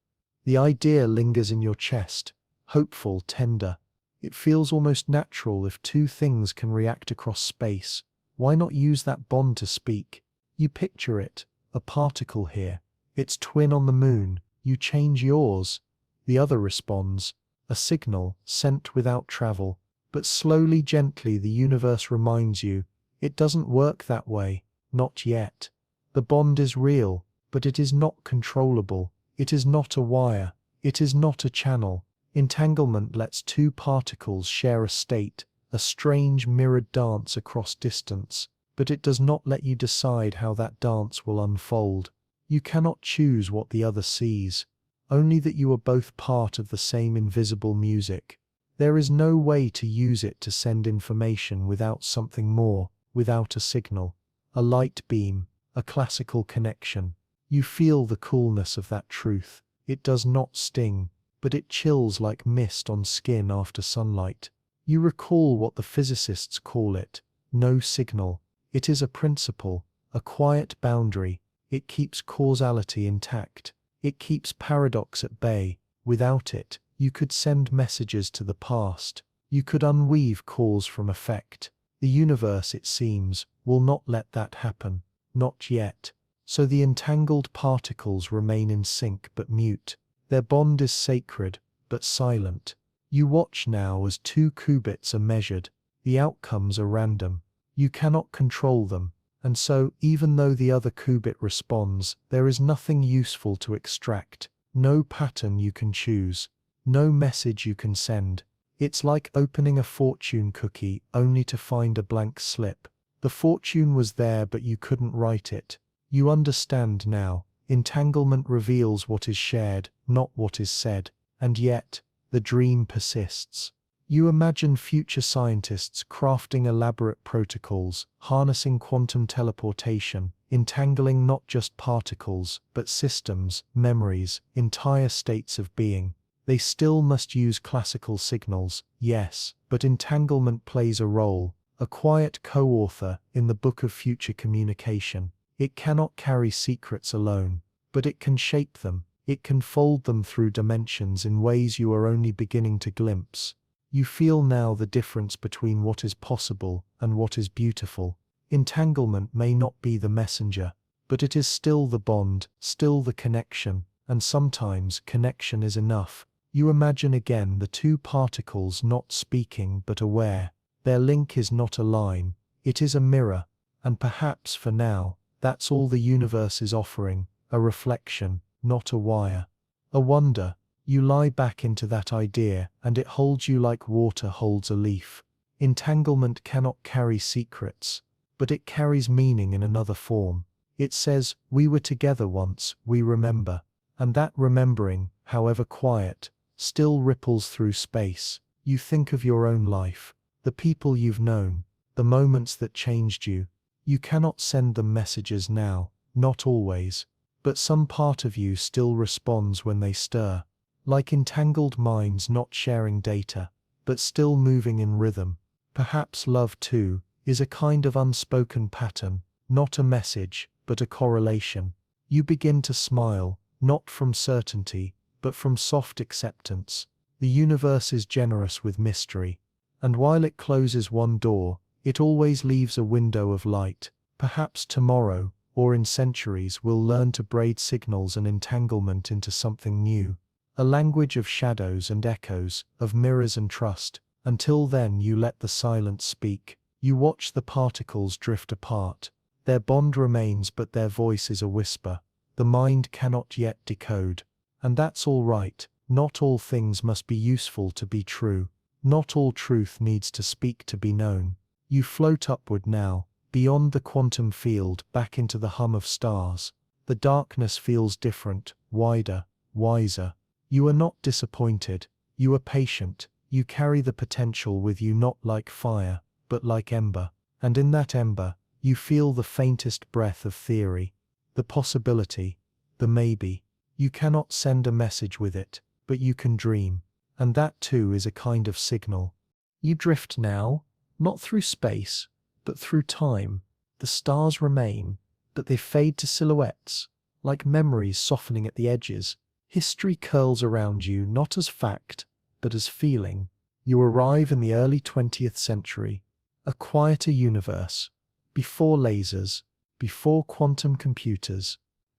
The idea lingers in your chest, hopeful, tender. It feels almost natural if two things can react across space. Why not use that bond to speak? You picture it, a particle here, its twin on the moon. You change yours. The other responds, a signal sent without travel. But slowly, gently, the universe reminds you, it doesn't work that way, not yet. The bond is real, but it is not controllable. It is not a wire. It is not a channel. Entanglement lets two particles share a state, a strange mirrored dance across distance, but it does not let you decide how that dance will unfold. You cannot choose what the other sees, only that you are both part of the same invisible music. There is no way to use it to send information without something more, without a signal, a light beam, a classical connection. You feel the coolness of that truth. It does not sting, but it chills like mist on skin after sunlight. You recall what the physicists call it, no signal. It is a principle, a quiet boundary. It keeps causality intact. It keeps paradox at bay. Without it, you could send messages to the past. You could unweave cause from effect. The universe, it seems, will not let that happen. Not yet. So the entangled particles remain in sync but mute. Their bond is sacred, but silent. You watch now as two qubits are measured. The outcomes are random. You cannot control them. And so, even though the other qubit responds, there is nothing useful to extract. No pattern you can choose. No message you can send. It's like opening a fortune cookie only to find a blank slip. The fortune was there but you couldn't write it. You understand now. Entanglement reveals what is shared, not what is said. And yet, the dream persists. You imagine future scientists crafting elaborate protocols, harnessing quantum teleportation, entangling not just particles, but systems, memories, entire states of being. They still must use classical signals, yes, but entanglement plays a role, a quiet co-author in the book of future communication. It cannot carry secrets alone, but it can shape them. It can fold them through dimensions in ways you are only beginning to glimpse. You feel now the difference between what is possible and what is beautiful. Entanglement may not be the messenger, but it is still the bond, still the connection, and sometimes connection is enough. You imagine again the two particles not speaking but aware. Their link is not a line, it is a mirror, and perhaps for now, that's all the universe is offering, a reflection, not a wire. A wonder. You lie back into that idea, and it holds you like water holds a leaf. Entanglement cannot carry secrets, but it carries meaning in another form. It says, we were together once, we remember. And that remembering, however quiet, still ripples through space. You think of your own life, the people you've known, the moments that changed you. You cannot send them messages now, not always, but some part of you still responds when they stir. Like entangled minds not sharing data, but still moving in rhythm. Perhaps love, too, is a kind of unspoken pattern, not a message, but a correlation. You begin to smile, not from certainty, but from soft acceptance. The universe is generous with mystery, and while it closes one door, it always leaves a window of light. Perhaps tomorrow, or in centuries, we'll learn to braid signals and entanglement into something new. A language of shadows and echoes, of mirrors and trust. Until then, you let the silence speak. You watch the particles drift apart. Their bond remains, but their voice is a whisper. The mind cannot yet decode. And that's all right. Not all things must be useful to be true. Not all truth needs to speak to be known. You float upward now, beyond the quantum field, back into the hum of stars. The darkness feels different, wider, wiser. You are not disappointed. You are patient. You carry the potential with you, not like fire, but like ember. And in that ember, you feel the faintest breath of theory, the possibility, the maybe. You cannot send a message with it, but you can dream. And that too is a kind of signal. You drift now, not through space, but through time. The stars remain, but they fade to silhouettes, like memories softening at the edges. History curls around you, not as fact, but as feeling. You arrive in the early 20th century, a quieter universe, before lasers, before quantum computers,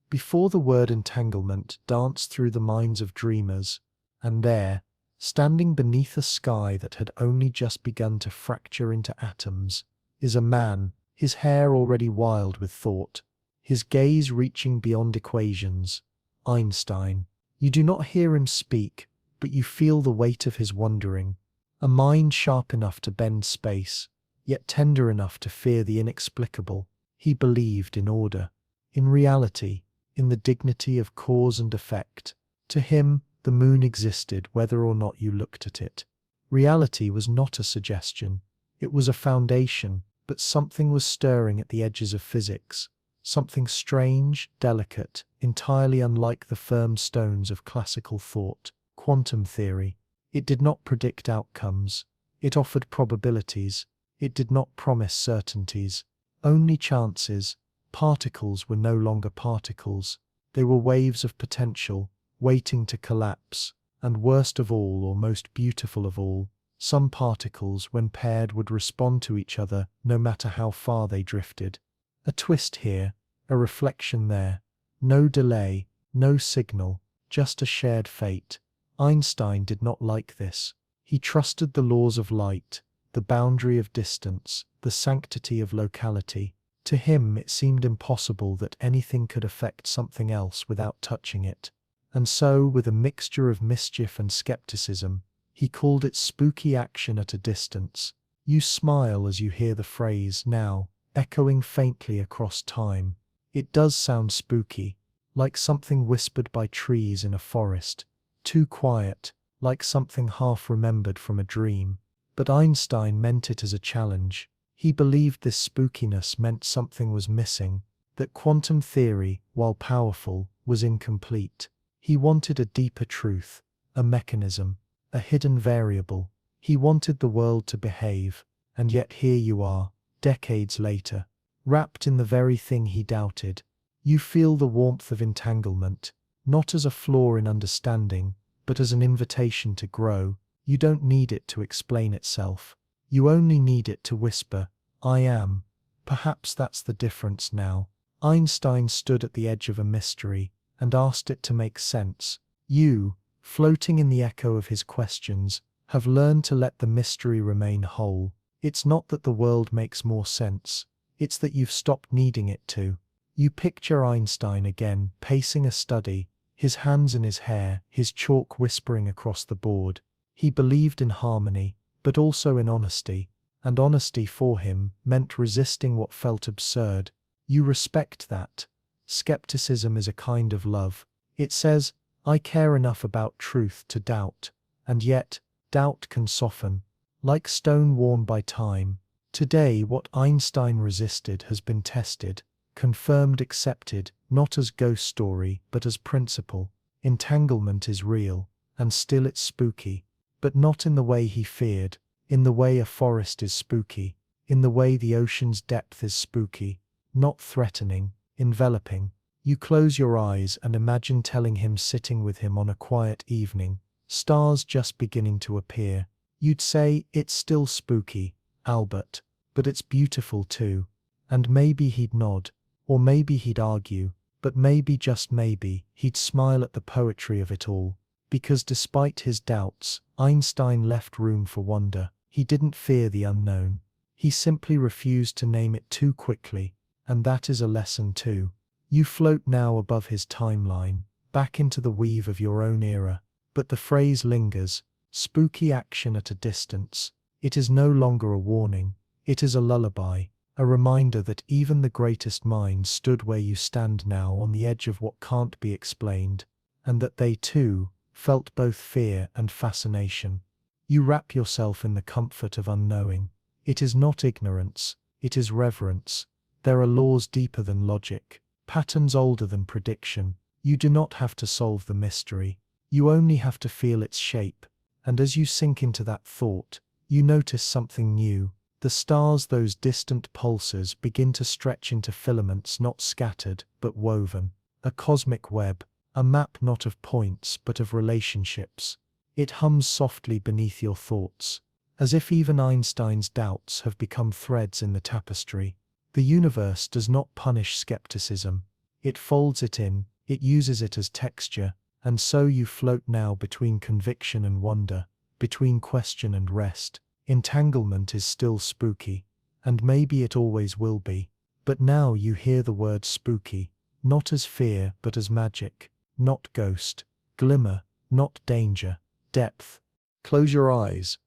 before the word entanglement danced through the minds of dreamers. And there, standing beneath a sky that had only just begun to fracture into atoms, is a man, his hair already wild with thought, his gaze reaching beyond equations. Einstein. You do not hear him speak, but you feel the weight of his wondering. A mind sharp enough to bend space, yet tender enough to fear the inexplicable. He believed in order, in reality, in the dignity of cause and effect. To him, the moon existed whether or not you looked at it. Reality was not a suggestion. It was a foundation, but something was stirring at the edges of physics. Something strange, delicate, entirely unlike the firm stones of classical thought. Quantum theory. It did not predict outcomes. It offered probabilities. It did not promise certainties. Only chances. Particles were no longer particles. They were waves of potential, waiting to collapse. And worst of all, or most beautiful of all, some particles, when paired, would respond to each other, no matter how far they drifted. A twist here, a reflection there. No delay, no signal, just a shared fate. Einstein did not like this. He trusted the laws of light, the boundary of distance, the sanctity of locality. To him it seemed impossible that anything could affect something else without touching it. And so, with a mixture of mischief and skepticism, he called it spooky action at a distance. You smile as you hear the phrase now, echoing faintly across time. It does sound spooky, like something whispered by trees in a forest, too quiet, like something half remembered from a dream. But Einstein meant it as a challenge. He believed this spookiness meant something was missing, that quantum theory, while powerful, was incomplete. He wanted a deeper truth, a mechanism, a hidden variable. He wanted the world to behave, and yet here you are, decades later, wrapped in the very thing he doubted. You feel the warmth of entanglement, not as a flaw in understanding, but as an invitation to grow. You don't need it to explain itself. You only need it to whisper, I am. Perhaps that's the difference now. Einstein stood at the edge of a mystery and asked it to make sense. You, floating in the echo of his questions, have learned to let the mystery remain whole. It's not that the world makes more sense. It's that you've stopped needing it to. You picture Einstein again, pacing a study, his hands in his hair, his chalk whispering across the board. He believed in harmony, but also in honesty, and honesty for him meant resisting what felt absurd. You respect that. Skepticism is a kind of love. It says, I care enough about truth to doubt, and yet, doubt can soften, like stone worn by time. Today, what Einstein resisted has been tested, confirmed, accepted, not as ghost story, but as principle. Entanglement is real, and still it's spooky, but not in the way he feared, in the way a forest is spooky, in the way the ocean's depth is spooky, not threatening, enveloping. You close your eyes and imagine telling him sitting with him on a quiet evening, stars just beginning to appear. You'd say, it's still spooky, Albert, but it's beautiful too. And maybe he'd nod, or maybe he'd argue, but maybe, just maybe, he'd smile at the poetry of it all. Because despite his doubts, Einstein left room for wonder. He didn't fear the unknown. He simply refused to name it too quickly, and that is a lesson too. You float now above his timeline, back into the weave of your own era, but the phrase lingers, spooky action at a distance. It is no longer a warning, it is a lullaby, a reminder that even the greatest minds stood where you stand now, on the edge of what can't be explained, and that they too felt both fear and fascination. You wrap yourself in the comfort of unknowing. It is not ignorance, it is reverence. There are laws deeper than logic, patterns older than prediction. You do not have to solve the mystery, you only have to feel its shape. And as you sink into that thought, you notice something new. The stars, those distant pulsars, begin to stretch into filaments not scattered, but woven. A cosmic web, a map not of points, but of relationships. It hums softly beneath your thoughts, as if even Einstein's doubts have become threads in the tapestry. The universe does not punish skepticism. It folds it in, it uses it as texture, and so you float now between conviction and wonder, between question and rest. Entanglement is still spooky, and maybe it always will be, but now you hear the word spooky, not as fear but as magic, not ghost, glimmer, not danger, depth. Close your eyes.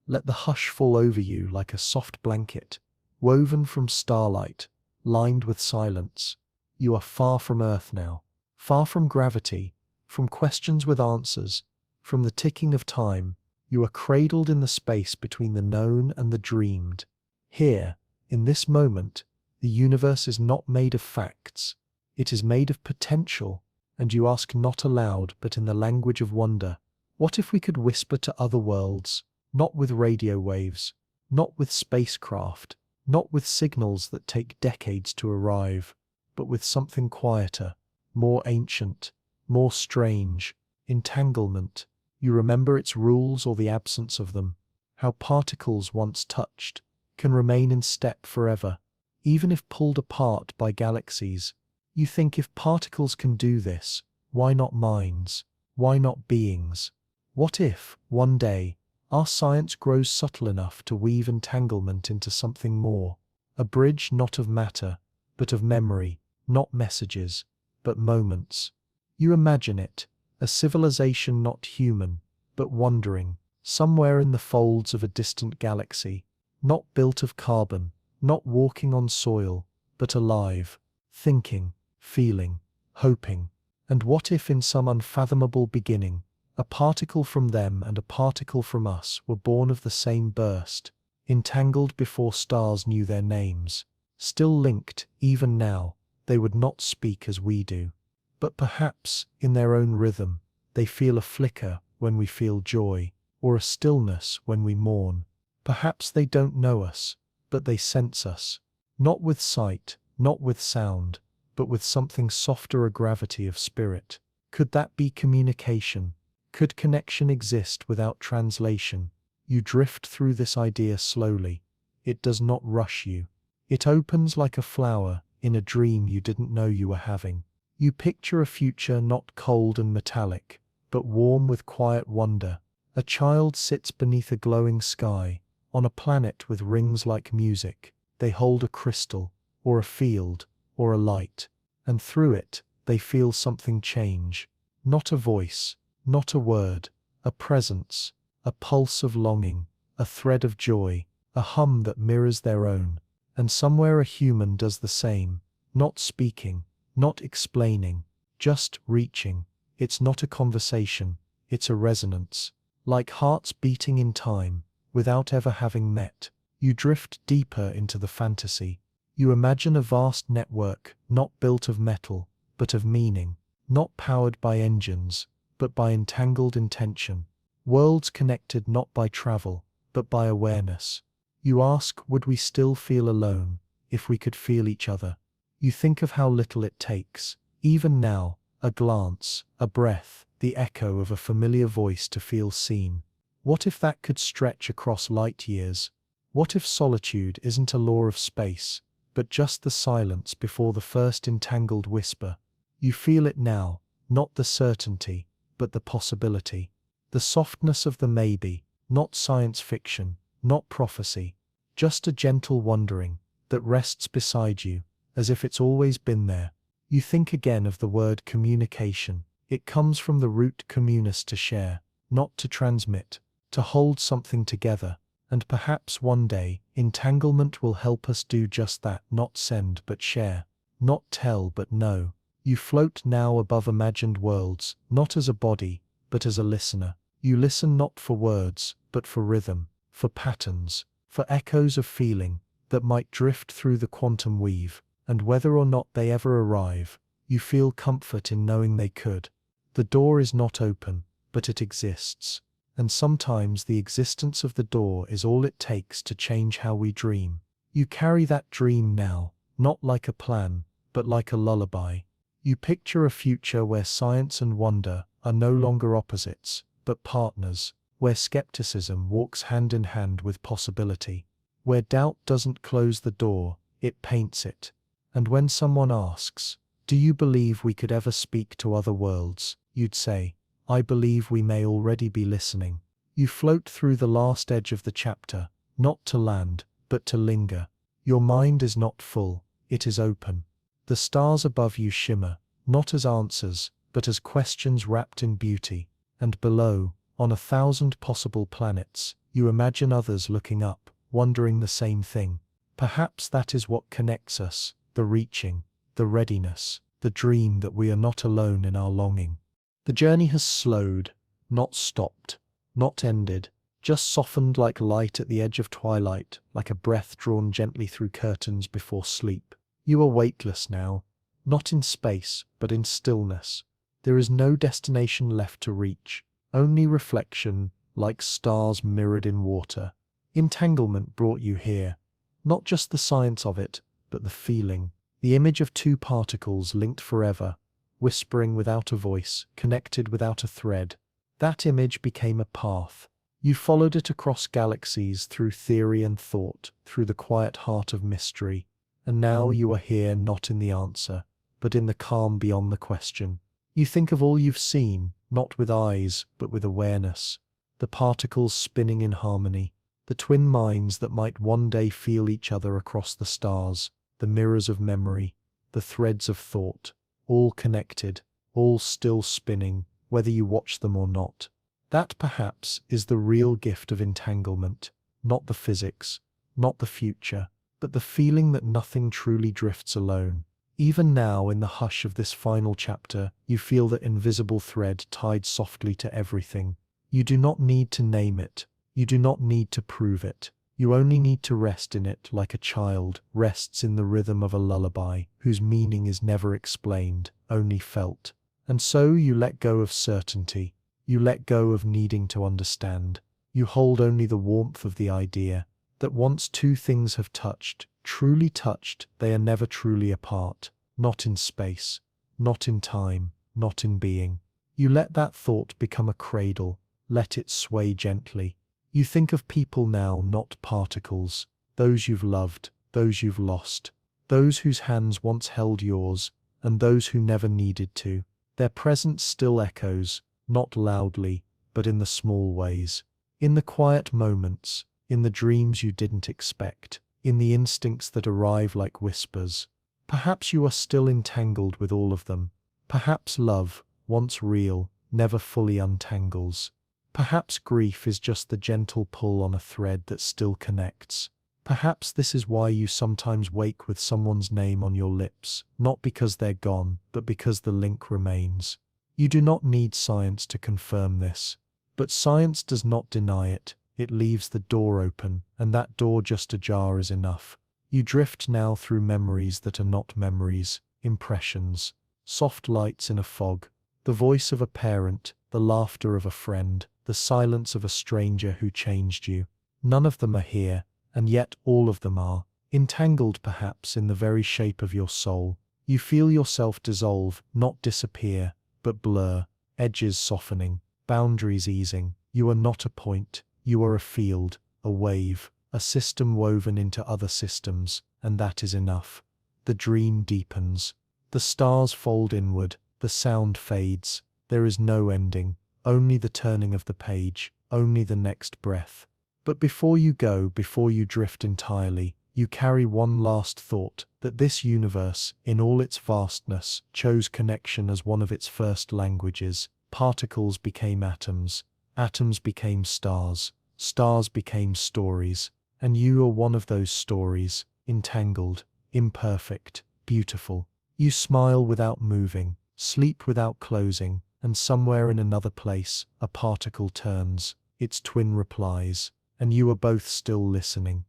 Let the hush fall over you like a soft blanket, woven from starlight, lined with silence. You are far from Earth now, far from gravity, from questions with answers, from the ticking of time. You are cradled in the space between the known and the dreamed. Here, in this moment, the universe is not made of facts. It is made of potential, and you ask not aloud but in the language of wonder. What if we could whisper to other worlds, not with radio waves, not with spacecraft, not with signals that take decades to arrive, but with something quieter, more ancient, more strange, entanglement. You remember its rules or the absence of them, how particles once touched can remain in step forever, even if pulled apart by galaxies. You think, if particles can do this, why not minds? Why not beings? What if, one day, our science grows subtle enough to weave entanglement into something more, a bridge not of matter, but of memory, not messages, but moments? You imagine it, a civilization not human, but wandering, somewhere in the folds of a distant galaxy, not built of carbon, not walking on soil, but alive, thinking, feeling, hoping. And what if in some unfathomable beginning, a particle from them and a particle from us were born of the same burst, entangled before stars knew their names, still linked even now? They would not speak as we do, but perhaps, in their own rhythm, they feel a flicker when we feel joy, or a stillness when we mourn. Perhaps they don't know us, but they sense us, not with sight, not with sound, but with something softer, a gravity of spirit. Could that be communication? Could connection exist without translation? You drift through this idea slowly. It does not rush you. It opens like a flower in a dream you didn't know you were having. You picture a future not cold and metallic, but warm with quiet wonder. A child sits beneath a glowing sky, on a planet with rings like music. They hold a crystal, or a field, or a light, and through it, they feel something change. Not a voice, not a word, a presence, a pulse of longing, a thread of joy, a hum that mirrors their own. And somewhere a human does the same, not speaking, not explaining, just reaching. It's not a conversation, it's a resonance. Like hearts beating in time, without ever having met. You drift deeper into the fantasy. You imagine a vast network, not built of metal, but of meaning, not powered by engines, but by entangled intention. Worlds connected not by travel, but by awareness. You ask, would we still feel alone, if we could feel each other? You think of how little it takes, even now, a glance, a breath, the echo of a familiar voice to feel seen. What if that could stretch across light years? What if solitude isn't a law of space, but just the silence before the first entangled whisper? You feel it now, not the certainty, but the possibility. The softness of the maybe, not science fiction, not prophecy, just a gentle wondering that rests beside you, as if it's always been there. You think again of the word communication. It comes from the root communis, to share, not to transmit, to hold something together. And perhaps one day, entanglement will help us do just that, not send but share, not tell but know. You float now above imagined worlds, not as a body, but as a listener. You listen not for words, but for rhythm, for patterns, for echoes of feeling that might drift through the quantum weave, and whether or not they ever arrive, you feel comfort in knowing they could. The door is not open, but it exists. And sometimes the existence of the door is all it takes to change how we dream. You carry that dream now, not like a plan, but like a lullaby. You picture a future where science and wonder are no longer opposites, but partners, where skepticism walks hand in hand with possibility, where doubt doesn't close the door, it paints it. And when someone asks, do you believe we could ever speak to other worlds? You'd say, I believe we may already be listening. You float through the last edge of the chapter, not to land, but to linger. Your mind is not full, it is open. The stars above you shimmer, not as answers, but as questions wrapped in beauty. And below, on 1,000 possible planets, you imagine others looking up, wondering the same thing. Perhaps that is what connects us, the reaching, the readiness, the dream that we are not alone in our longing. The journey has slowed, not stopped, not ended, just softened like light at the edge of twilight, like a breath drawn gently through curtains before sleep. You are weightless now, not in space, but in stillness. There is no destination left to reach, only reflection, like stars mirrored in water. Entanglement brought you here, not just the science of it, but the feeling, the image of two particles linked forever, whispering without a voice, connected without a thread. That image became a path. You followed it across galaxies, through theory and thought, through the quiet heart of mystery. And now you are here, not in the answer, but in the calm beyond the question. You think of all you've seen, not with eyes, but with awareness. The particles spinning in harmony, the twin minds that might one day feel each other across the stars, the mirrors of memory, the threads of thought, all connected, all still spinning, whether you watch them or not. That perhaps is the real gift of entanglement, not the physics, not the future, but the feeling that nothing truly drifts alone. Even now, in the hush of this final chapter, you feel that invisible thread tied softly to everything. You do not need to name it. You do not need to prove it. You only need to rest in it like a child rests in the rhythm of a lullaby, whose meaning is never explained, only felt. And so you let go of certainty. You let go of needing to understand. You hold only the warmth of the idea that once two things have touched, truly touched, they are never truly apart, not in space, not in time, not in being. You let that thought become a cradle, let it sway gently. You think of people now, not particles, those you've loved, those you've lost, those whose hands once held yours, and those who never needed to. Their presence still echoes, not loudly, but in the small ways, in the quiet moments, in the dreams you didn't expect, in the instincts that arrive like whispers. Perhaps you are still entangled with all of them. Perhaps love, once real, never fully untangles. Perhaps grief is just the gentle pull on a thread that still connects. Perhaps this is why you sometimes wake with someone's name on your lips, not because they're gone, but because the link remains. You do not need science to confirm this. But science does not deny it. It leaves the door open, and that door just ajar is enough. You drift now through memories that are not memories, impressions, soft lights in a fog, the voice of a parent, the laughter of a friend, the silence of a stranger who changed you. None of them are here, and yet all of them are, entangled perhaps in the very shape of your soul. You feel yourself dissolve, not disappear, but blur, edges softening, boundaries easing. You are not a point, you are a field, a wave, a system woven into other systems, and that is enough. The dream deepens. The stars fold inward, the sound fades. There is no ending, only the turning of the page, only the next breath. But before you go, before you drift entirely, you carry one last thought, that this universe, in all its vastness, chose connection as one of its first languages. Particles became atoms, atoms became stars, stars became stories, and you are one of those stories, entangled, imperfect, beautiful. You smile without moving, sleep without closing, and somewhere in another place, a particle turns, its twin replies, and you are both still listening.